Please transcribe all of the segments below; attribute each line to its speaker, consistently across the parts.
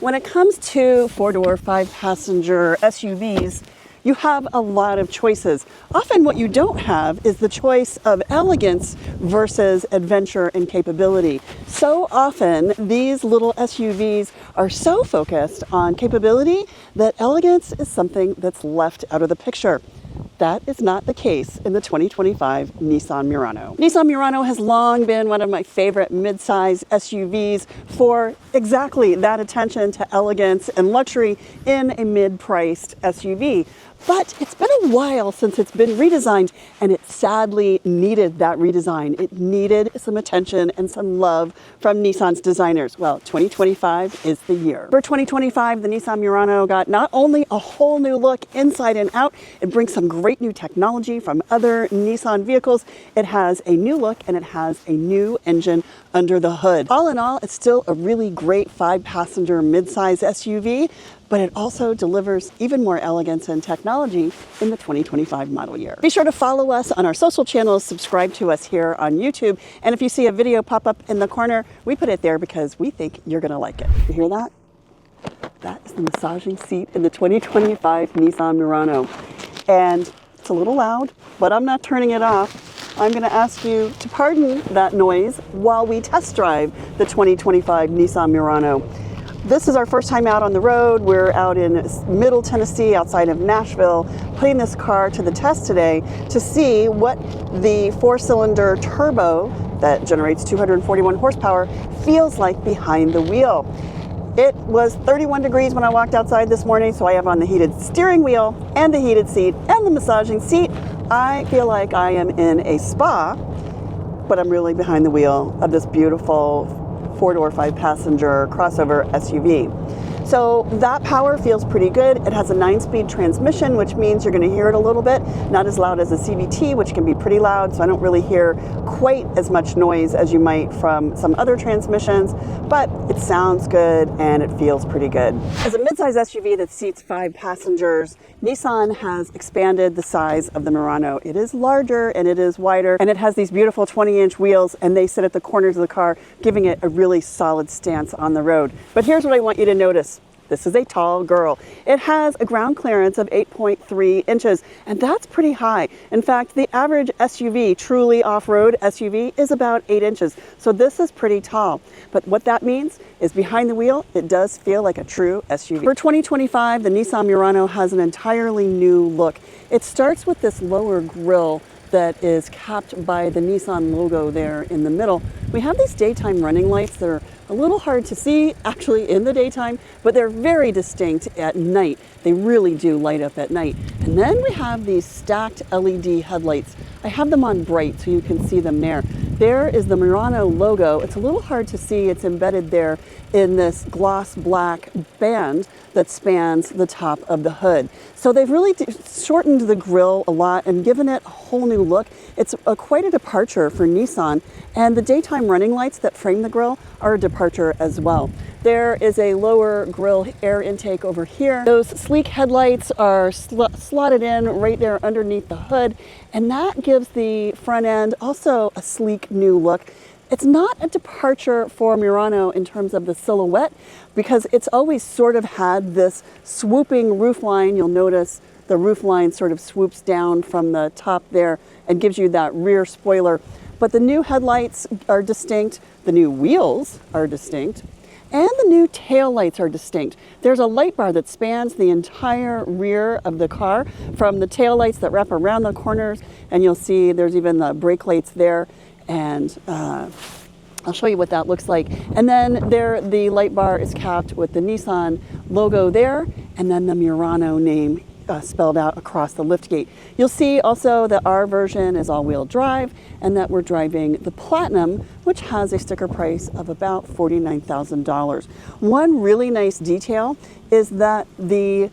Speaker 1: When it comes to four-door, five-passenger SUVs, you have a lot of choices. Often what you don't have is the choice of elegance versus adventure and capability. So often these little SUVs are so focused on capability that elegance is something that's left out of the picture. That is not the case in the 2025 Nissan Murano. Nissan Murano has long been one of my favorite midsize SUVs for exactly that attention to elegance and luxury in a mid-priced SUV. But it's been a while since it's been redesigned, and it sadly needed that redesign. It needed some attention and some love from Nissan's designers. Well, 2025 is the year. For 2025, the Nissan Murano got not only a whole new look inside and out, it brings some great new technology from other Nissan vehicles. It has a new look and it has a new engine under the hood. All in all, it's still a really great five-passenger midsize SUV, but it also delivers even more elegance and technology in the 2025 model year. Be sure to follow us on our social channels, subscribe to us here on YouTube, and if you see a video pop up in the corner, we put it there because we think you're gonna like it. You hear that? That is the massaging seat in the 2025 Nissan Murano. And it's a little loud, but I'm not turning it off. I'm going to ask you to pardon that noise while we test drive the 2025 Nissan Murano. This is our first time out on the road. We're out in Middle Tennessee, outside of Nashville, putting this car to the test today to see what the four-cylinder turbo that generates 241 horsepower feels like behind the wheel. It was 31 degrees when I walked outside this morning, so I have on the heated steering wheel and the heated seat and the massaging seat. I feel like I am in a spa, but I'm really behind the wheel of this beautiful four-door, five-passenger crossover SUV. So that power feels pretty good. It has a 9-speed transmission, which means you're going to hear it a little bit, not as loud as a CVT, which can be pretty loud, so I don't really hear quite as much noise as you might from some other transmissions, but it sounds good and it feels pretty good. As a midsize SUV that seats 5 passengers, Nissan has expanded the size of the Murano. It is larger and it is wider, and it has these beautiful 20-inch wheels, and they sit at the corners of the car, giving it a really solid stance on the road. But here's what I want you to notice. This is a tall girl. It has a ground clearance of 8.3 inches, and that's pretty high. In fact, the average SUV, truly off-road SUV, is about 8 inches. So this is pretty tall. But what that means is behind the wheel, it does feel like a true SUV. For 2025, the Nissan Murano has an entirely new look. It starts with this lower grille that is capped by the Nissan logo there in the middle. We have these daytime running lights that are a little hard to see actually in the daytime, but they're very distinct at night. They really do light up at night. And then we have these stacked LED headlights. I have them on bright so you can see them there. There is the Murano logo. It's a little hard to see. It's embedded there in this gloss black band that spans the top of the hood. So they've really shortened the grille a lot and given it a whole new look. It's quite a departure for Nissan, and the daytime running lights that frame the grille are a departure as well. There is a lower grille air intake over here. Those sleek headlights are slotted in right there underneath the hood, and that gives the front end also a sleek new look. It's not a departure for Murano in terms of the silhouette, because it's always sort of had this swooping roofline. You'll notice the roofline sort of swoops down from the top there and gives you that rear spoiler. But the new headlights are distinct, the new wheels are distinct, and the new tail lights are distinct. There's a light bar that spans the entire rear of the car, from the tail lights that wrap around the corners, and you'll see there's even the brake lights there, and I'll show you what that looks like. And then there, the light bar is capped with the Nissan logo there, and then the Murano name spelled out across the liftgate. You'll see also that our version is all-wheel drive, and that we're driving the Platinum, which has a sticker price of about $49,000. One really nice detail is that the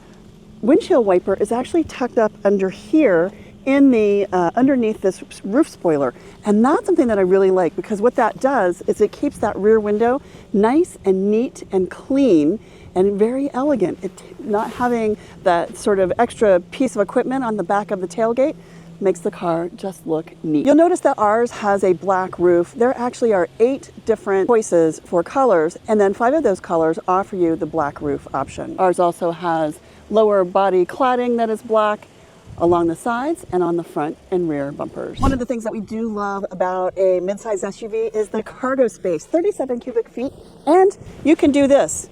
Speaker 1: windshield wiper is actually tucked up under here in the underneath this roof spoiler, and that's something that I really like, because what that does is it keeps that rear window nice and neat and clean and very elegant. Not having that sort of extra piece of equipment on the back of the tailgate makes the car just look neat. You'll notice that ours has a black roof. There actually are 8 different choices for colors, and then 5 of those colors offer you the black roof option. Ours also has lower body cladding that is black along the sides and on the front and rear bumpers. One of the things that we do love about a midsize SUV is the cargo space, 37 cubic feet, and you can do this.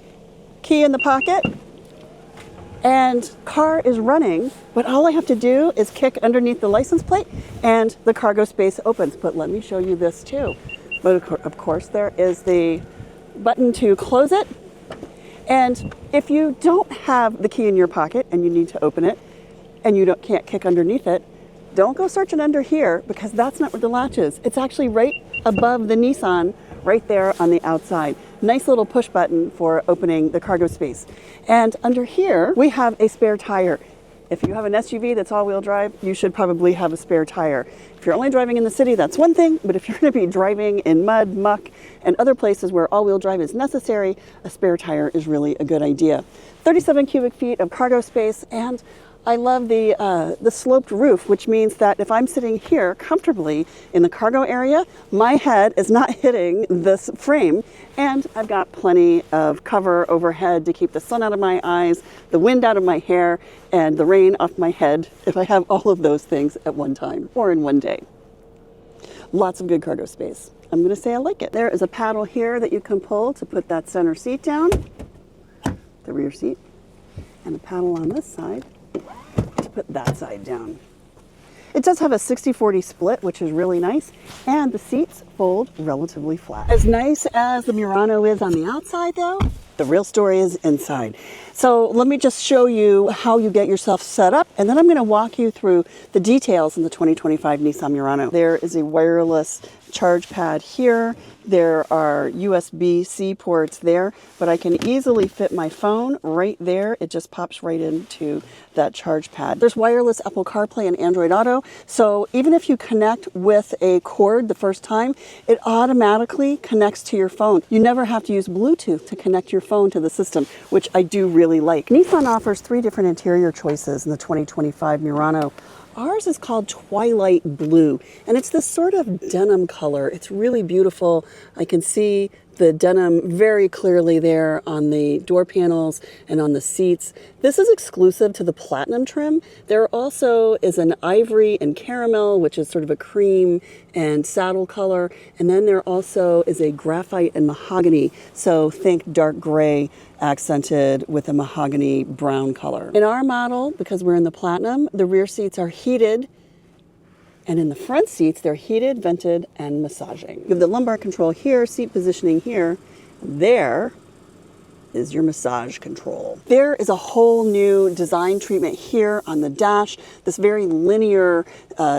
Speaker 1: Key in the pocket, and car is running, but all I have to do is kick underneath the license plate and the cargo space opens. But let me show you this too. But of course there is the button to close it. And if you don't have the key in your pocket and you need to open it and you can't kick underneath it, don't go searching under here, because that's not where the latch is. It's actually right above the Nissan, right there on the outside. Nice little push button for opening the cargo space. And under here, we have a spare tire. If you have an SUV that's all-wheel drive, you should probably have a spare tire. If you're only driving in the city, that's one thing, but if you're going to be driving in mud, muck, and other places where all-wheel drive is necessary, a spare tire is really a good idea. 37 cubic feet of cargo space, and I love the sloped roof, which means that if I'm sitting here comfortably in the cargo area, my head is not hitting this frame, and I've got plenty of cover overhead to keep the sun out of my eyes, the wind out of my hair, and the rain off my head if I have all of those things at one time or in one day. Lots of good cargo space. I'm going to say I like it. There is a paddle here that you can pull to put that center seat down, the rear seat, and a paddle on this side to put that side down. It does have a 60-40 split, which is really nice, and the seats fold relatively flat. As nice as the Murano is on the outside though, the real story is inside. So let me just show you how you get yourself set up, and then I'm going to walk you through the details in the 2025 Nissan Murano. There is a wireless charge pad here. There are USB-C ports there, but I can easily fit my phone right there. It just pops right into that charge pad. There's wireless Apple CarPlay and Android Auto, so even if you connect with a cord the first time, it automatically connects to your phone. You never have to use Bluetooth to connect your phone to the system, which I do really like. Nissan offers 3 different interior choices in the 2025 Murano. Ours is called Twilight Blue, and it's this sort of denim color. It's really beautiful. I can see the denim very clearly there on the door panels and on the seats. This is exclusive to the platinum trim. There also is an ivory and caramel, which is sort of a cream and saddle color. And then there also is a graphite and mahogany. So think dark gray accented with a mahogany brown color. In our model, because we're in the platinum, the rear seats are heated, and in the front seats, they're heated, vented, and massaging. You have the lumbar control here, seat positioning here. There is your massage control. There is a whole new design treatment here on the dash, this very linear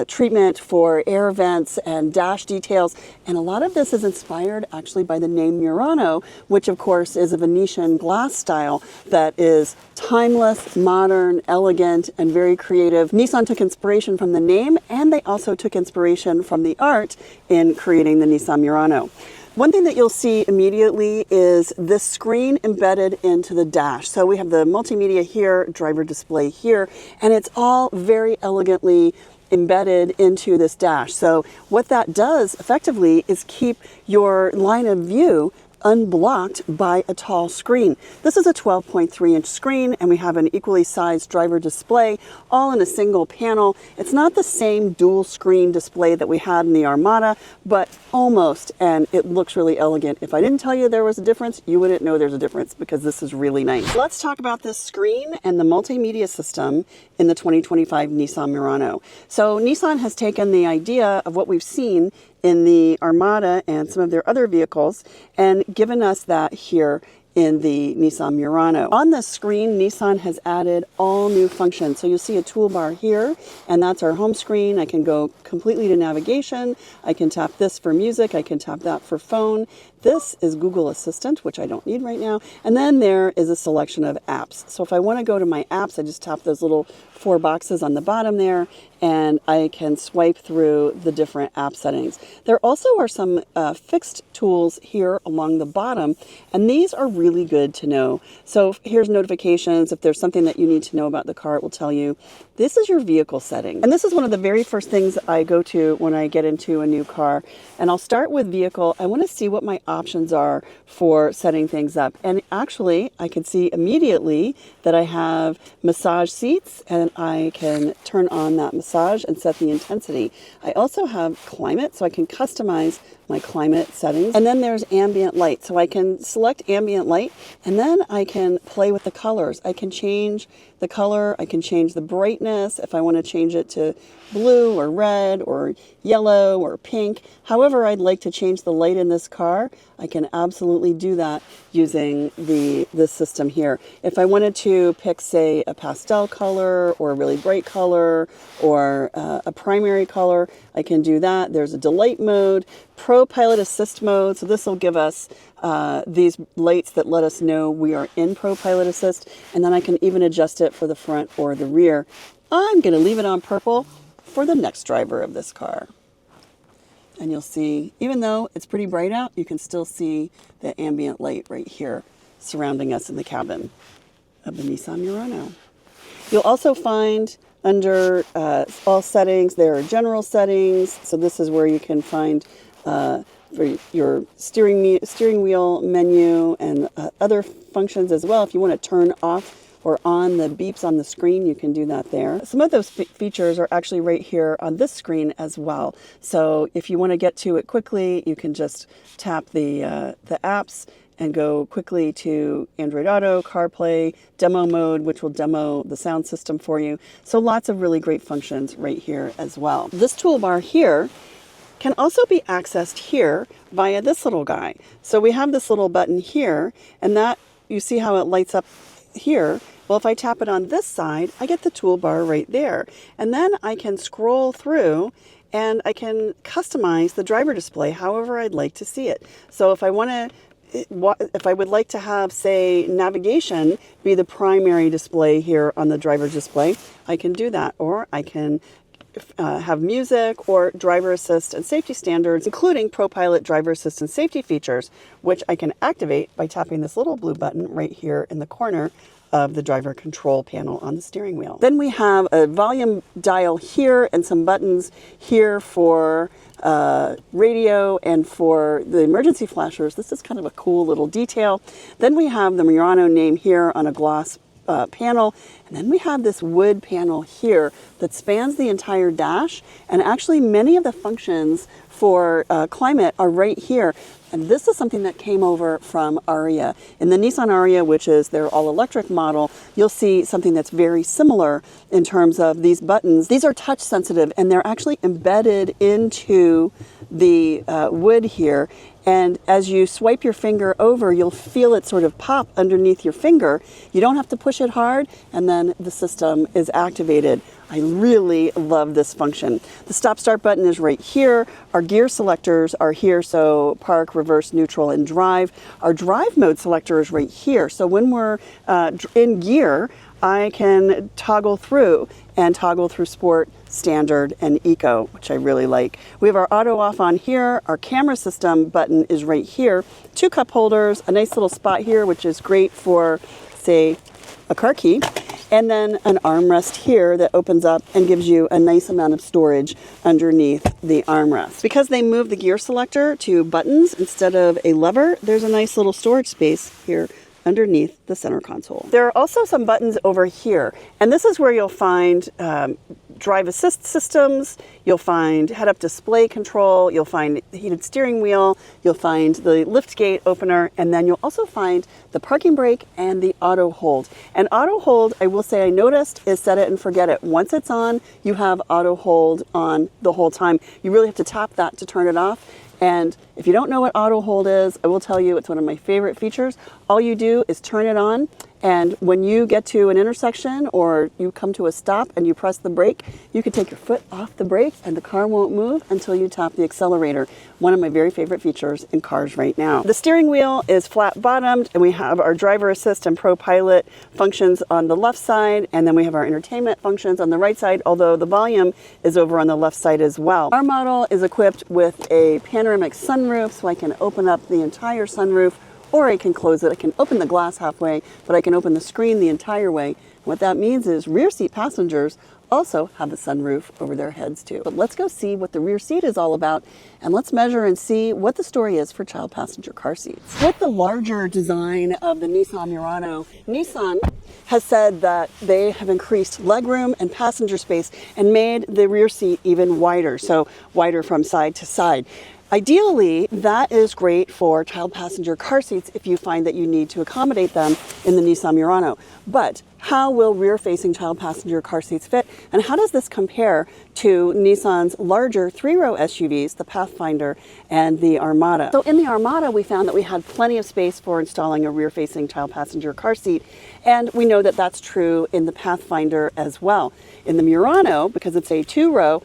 Speaker 1: treatment for air vents and dash details. And a lot of this is inspired actually by the name Murano, which of course is a Venetian glass style that is timeless, modern, elegant, and very creative. Nissan took inspiration from the name, and they also took inspiration from the art in creating the Nissan Murano. One thing that you'll see immediately is this screen embedded into the dash. So we have the multimedia here, driver display here, and it's all very elegantly embedded into this dash. So what that does effectively is keep your line of view unblocked by a tall screen. This is a 12.3-inch screen, and we have an equally sized driver display, all in a single panel. It's not the same dual screen display that we had in the Armada, but almost, and it looks really elegant. If I didn't tell you there was a difference, you wouldn't know there's a difference, because this is really nice. Let's talk about this screen and the multimedia system in the 2025 Nissan Murano. So Nissan has taken the idea of what we've seen in the Armada and some of their other vehicles and given us that here in the Nissan Murano. On the screen, Nissan has added all new functions. So you'll see a toolbar here, and that's our home screen. I can go completely to navigation. I can tap this for music. I can tap that for phone. This is Google Assistant, which I don't need right now. And then there is a selection of apps. So if I want to go to my apps, I just tap those little 4 boxes on the bottom there, and I can swipe through the different app settings. There also are some fixed tools here along the bottom, and these are really really good to know. So here's notifications. If there's something that you need to know about the car, it will tell you. This is your vehicle setting. And this is one of the very first things I go to when I get into a new car. And I'll start with vehicle. I want to see what my options are for setting things up. And actually, I can see immediately that I have massage seats, and I can turn on that massage and set the intensity. I also have climate, so I can customize my climate settings. And then there's ambient light. So I can select ambient light, and then I can play with the colors. I can change the color. I can change the brightness if I want to change it to blue or red or yellow or pink. However I'd like to change the light in this car, I can absolutely do that using this system here. If I wanted to pick, say, a pastel color or a really bright color or a primary color, I can do that. There's a delight mode, ProPilot Assist mode. So this will give us these lights that let us know we are in ProPilot Assist. And then I can even adjust it for the front or the rear. I'm going to leave it on purple for the next driver of this car. And you'll see, even though it's pretty bright out, you can still see the ambient light right here surrounding us in the cabin of the Nissan Murano. You'll also find under all settings, there are general settings. So this is where you can find for your steering wheel menu and other functions as well. If you want to turn off or on the beeps on the screen, you can do that there. Some of those features are actually right here on this screen as well. So if you want to get to it quickly, you can just tap the apps and go quickly to Android Auto, CarPlay, demo mode, which will demo the sound system for you. So lots of really great functions right here as well. This toolbar here can also be accessed here via this little guy. So we have this little button here, and that, you see how it lights up here. Well, if I tap it on this side, I get the toolbar right there. And then I can scroll through and I can customize the driver display however I'd like to see it. So if I would like to have, say, navigation be the primary display here on the driver display, I can do that. Or I can have music or driver assist and safety standards, including ProPilot driver assist and safety features, which I can activate by tapping this little blue button right here in the corner of the driver control panel on the steering wheel. Then we have a volume dial here and some buttons here for radio and for the emergency flashers. This is kind of a cool little detail. Then we have the Murano name here on a gloss panel, and then we have this wood panel here that spans the entire dash, and actually many of the functions for climate are right here. And this is something that came over from Aria. In the Nissan Aria, which is their all-electric model, you'll see something that's very similar in terms of these buttons. These are touch sensitive, and they're actually embedded into the wood here. And as you swipe your finger over, you'll feel it sort of pop underneath your finger. You don't have to push it hard, and then the system is activated. I really love this function. The stop-start button is right here. Our gear selectors are here, so park, reverse, neutral, and drive. Our drive mode selector is right here. So when we're in gear, I can toggle through sport, standard, and eco, which I really like. We have our auto off on here. Our camera system button is right here. 2 cup holders, a nice little spot here, which is great for, say, a car key. And then an armrest here that opens up and gives you a nice amount of storage underneath the armrest. Because they moved the gear selector to buttons instead of a lever, there's a nice little storage space here underneath the center console. There are also some buttons over here, and this is where you'll find drive assist systems, you'll find head-up display control, you'll find the heated steering wheel, you'll find the liftgate opener, and then you'll also find the parking brake and the auto hold. And auto hold, I will say I noticed, is set it and forget it. Once it's on, you have auto hold on the whole time. You really have to tap that to turn it off. And if you don't know what auto hold is, I will tell you it's one of my favorite features. All you do is turn it on, and when you get to an intersection or you come to a stop and you press the brake, you can take your foot off the brake and the car won't move until you tap the accelerator. One of my very favorite features in cars right now. The steering wheel is flat bottomed, and we have our driver assist and ProPilot functions on the left side, and then we have our entertainment functions on the right side, although the volume is over on the left side as well. Our model is equipped with a panoramic sunroof, so I can open up the entire sunroof or I can close it. I can open the glass halfway, but I can open the screen the entire way. What that means is rear seat passengers also have a sunroof over their heads too. But let's go see what the rear seat is all about, and let's measure and see what the story is for child passenger car seats. With the larger design of the Nissan Murano, Nissan has said that they have increased legroom and passenger space and made the rear seat even wider, so wider from side to side. Ideally, that is great for child passenger car seats if you find that you need to accommodate them in the Nissan Murano. But how will rear-facing child passenger car seats fit, and how does this compare to Nissan's larger three-row SUVs, the Pathfinder and the Armada? So in the Armada, we found that we had plenty of space for installing a rear-facing child passenger car seat, and we know that that's true in the Pathfinder as well. In the Murano, because it's a two-row,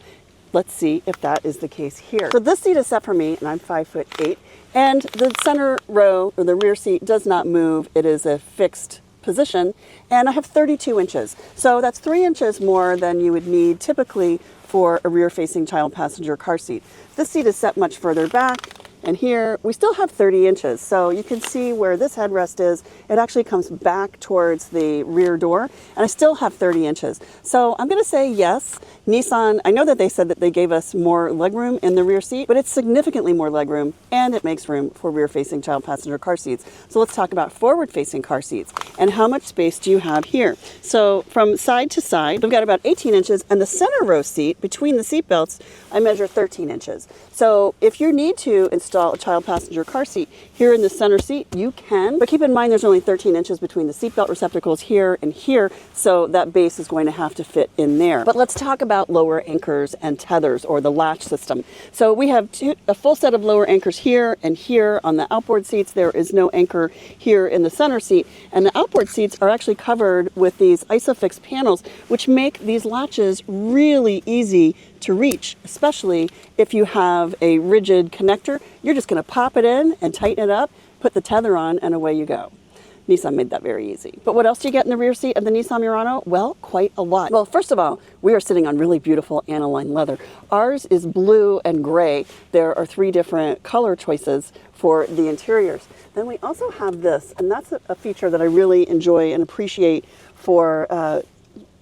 Speaker 1: let's see if that is the case here. So this seat is set for me, and I'm 5'8", and the center row, or the rear seat, does not move. It is a fixed position, and I have 32 inches. So that's 3 inches more than you would need typically for a rear-facing child passenger car seat. This seat is set much further back, and here we still have 30 inches. So you can see where this headrest is. It actually comes back towards the rear door, and I still have 30 inches. So I'm gonna say yes. Nissan, I know that they said that they gave us more legroom in the rear seat, but it's significantly more legroom, and it makes room for rear-facing child passenger car seats. So let's talk about forward-facing car seats, and how much space do you have here? So from side to side, we've got about 18 inches, and the center row seat, between the seat belts, I measure 13 inches. So if you need to install a child passenger car seat here in the center seat, you can, but keep in mind there's only 13 inches between the seatbelt receptacles here and here, so that base is going to have to fit in there. But let's talk about lower anchors and tethers, or the latch system. So we have a full set of lower anchors here and here on the outboard seats. There is no anchor here in the center seat, and the outboard seats are actually covered with these ISOFIX panels, which make these latches really easy to reach, especially if you have a rigid connector. You're just going to pop it in and tighten it up, put the tether on, and away you go. Nissan made that very easy. But what else do you get in the rear seat of the Nissan Murano? Well, quite a lot. Well, first of all, we are sitting on really beautiful aniline leather. Ours is blue and gray. There are 3 different color choices for the interiors. Then we also have this, and that's a feature that I really enjoy and appreciate for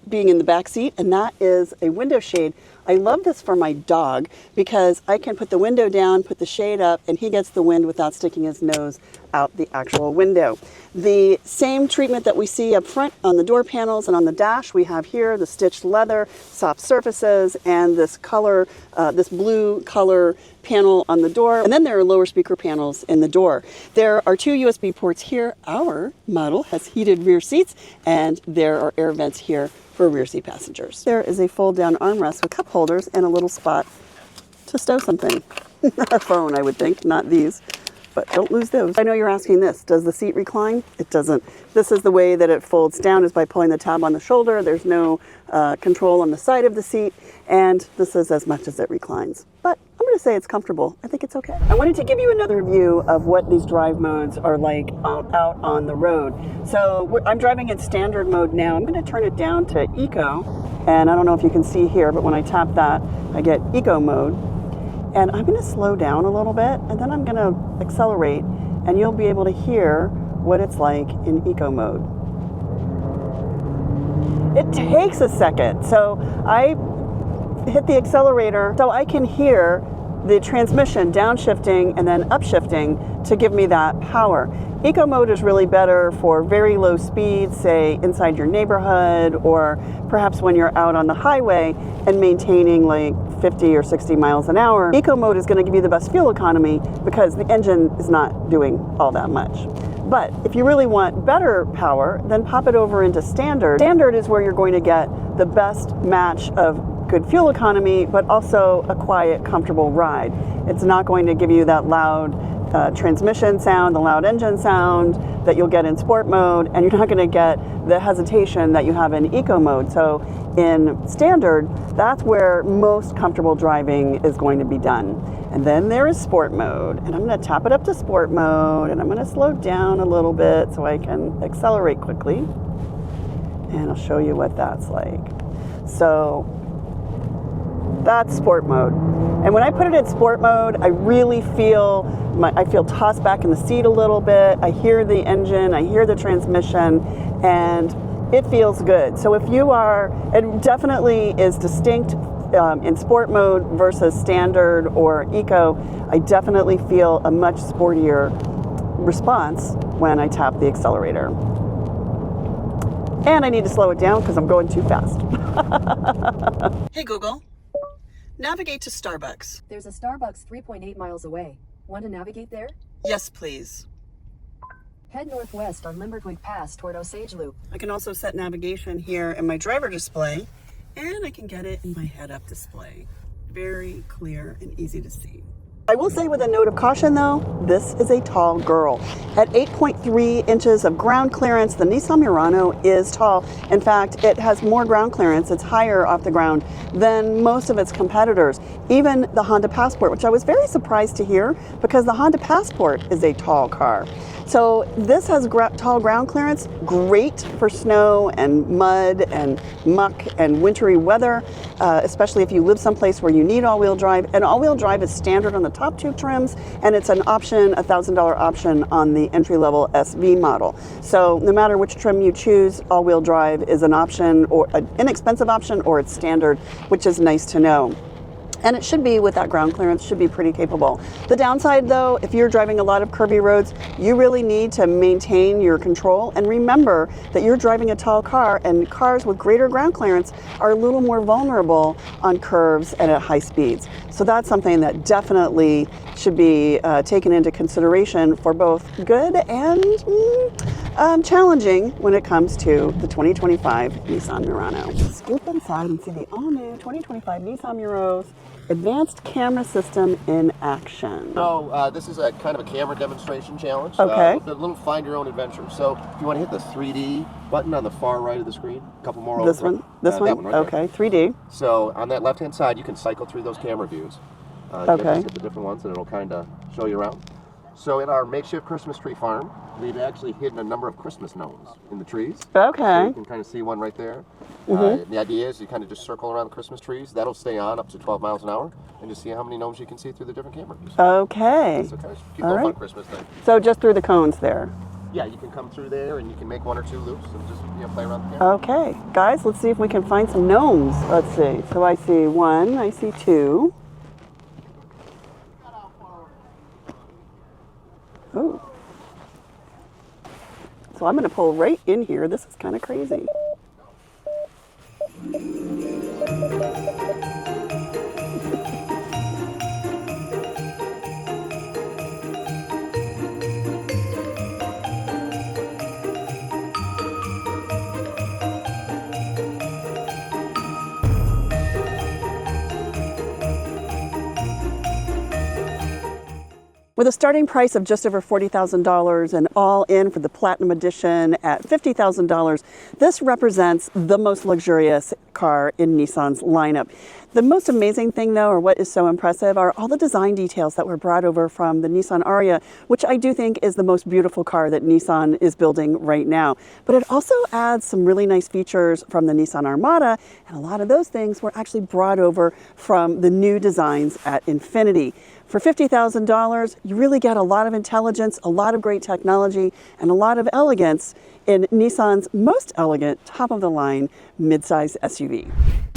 Speaker 1: being in the back seat, and that is a window shade. I love this for my dog because I can put the window down, put the shade up, and he gets the wind without sticking his nose out the actual window. The same treatment that we see up front on the door panels and on the dash, we have here the stitched leather, soft surfaces, and this color, this blue color panel on the door. And then there are lower speaker panels in the door. There are 2 USB ports here. Our model has heated rear seats, and there are air vents here for rear seat passengers. There is a fold down armrest with cup holders and a little spot to stow something. A phone, I would think, not these, but don't lose those. I know you're asking this, does the seat recline? It doesn't. This is the way that it folds down, is by pulling the tab on the shoulder. There's no control on the side of the seat, and this is as much as it reclines. But I'm going to say it's comfortable. I think it's okay. I wanted to give you another view of what these drive modes are like out on the road. So I'm driving in standard mode now. I'm going to turn it down to eco, and I don't know if you can see here, but when I tap that, I get eco mode. And I'm going to slow down a little bit, and then I'm going to accelerate, and you'll be able to hear what it's like in eco mode. It takes a second. So I hit the accelerator so I can hear the transmission downshifting and then upshifting to give me that power. Eco mode is really better for very low speeds, say inside your neighborhood, or perhaps when you're out on the highway and maintaining like 50 or 60 miles an hour. Eco mode is going to give you the best fuel economy because the engine is not doing all that much. But if you really want better power, then pop it over into standard. Standard is where you're going to get the best match of good fuel economy, but also a quiet, comfortable ride. It's not going to give you that loud transmission sound, the loud engine sound that you'll get in sport mode, and you're not going to get the hesitation that you have in eco mode. So in standard, that's where most comfortable driving is going to be done. And then there is sport mode, and I'm going to tap it up to sport mode, and I'm going to slow down a little bit so I can accelerate quickly, and I'll show you what that's like. So That's sport mode. And when I put it in sport mode, I really feel I feel tossed back in the seat a little bit. I hear the engine, I hear the transmission, and it feels good. So if you are, it definitely is distinct in sport mode versus standard or eco. I definitely feel a much sportier response when I tap the accelerator. And I need to slow it down because I'm going too fast. Hey Google, navigate to Starbucks.
Speaker 2: There's a Starbucks 3.8 miles away. Want to navigate there?
Speaker 1: Yes, please.
Speaker 2: Head northwest on Limbertwig Pass toward Osage Loop.
Speaker 1: I can also set navigation here in my driver display, and I can get it in my head-up display. Very clear and easy to see. I will say with a note of caution though, this is a tall girl. At 8.3 inches of ground clearance, the Nissan Murano is tall. In fact, it has more ground clearance, it's higher off the ground than most of its competitors. Even the Honda Passport, which I was very surprised to hear because the Honda Passport is a tall car. So this has tall ground clearance, great for snow and mud and muck and wintry weather, especially if you live someplace where you need all-wheel drive. And all-wheel drive is standard on the top two trims, and it's an option, a $1,000 option on the entry-level SV model. So no matter which trim you choose, all-wheel drive is an option, or an inexpensive option, or it's standard, which is nice to know. And it should be, with that ground clearance, should be pretty capable. The downside though, if you're driving a lot of curvy roads, you really need to maintain your control and remember that you're driving a tall car, and cars with greater ground clearance are a little more vulnerable on curves and at high speeds. So that's something that definitely should be taken into consideration for both good and challenging when it comes to the 2025 Nissan Murano. Scoop inside and see the all-new 2025 Nissan Murano's advanced camera system in action.
Speaker 3: So this is a kind of a camera demonstration challenge.
Speaker 1: Okay.
Speaker 3: A little find your own adventure. So if you want to hit the 3D button on the far right of the screen, a couple more
Speaker 1: This
Speaker 3: over.
Speaker 1: one? This one?
Speaker 3: That one right
Speaker 1: okay, 3D.
Speaker 3: So on that left-hand side, you can cycle through those camera views.
Speaker 1: Okay.
Speaker 3: Just hit the different ones, and it'll kind of show you around. So in our makeshift Christmas tree farm, we've actually hidden a number of Christmas gnomes in the trees.
Speaker 1: Okay.
Speaker 3: So you can kind of see one right there. The idea is you kind of just circle around the Christmas trees. That'll stay on up to 12 miles an hour, and just see how many gnomes you can see through the different camera views.
Speaker 1: Okay.
Speaker 3: So kind of keep a fun Christmas thing.
Speaker 1: So just through the cones there.
Speaker 3: Yeah, you can come through there, and you can make one or two loops and just play around the camera.
Speaker 1: Okay, guys, let's see if we can find some gnomes. Let's see. So I see one, I see two. Oh. So I'm going to pull right in here. This is kind of crazy. With a starting price of just over $40,000 and all in for the Platinum Edition at $50,000, this represents the most luxurious car in Nissan's lineup. The most amazing thing though, or what is so impressive, are all the design details that were brought over from the Nissan Ariya, which I do think is the most beautiful car that Nissan is building right now. But it also adds some really nice features from the Nissan Armada, and a lot of those things were actually brought over from the new designs at Infiniti. For $50,000, you really get a lot of intelligence, a lot of great technology, and a lot of elegance in Nissan's most elegant, top-of-the-line midsize SUV.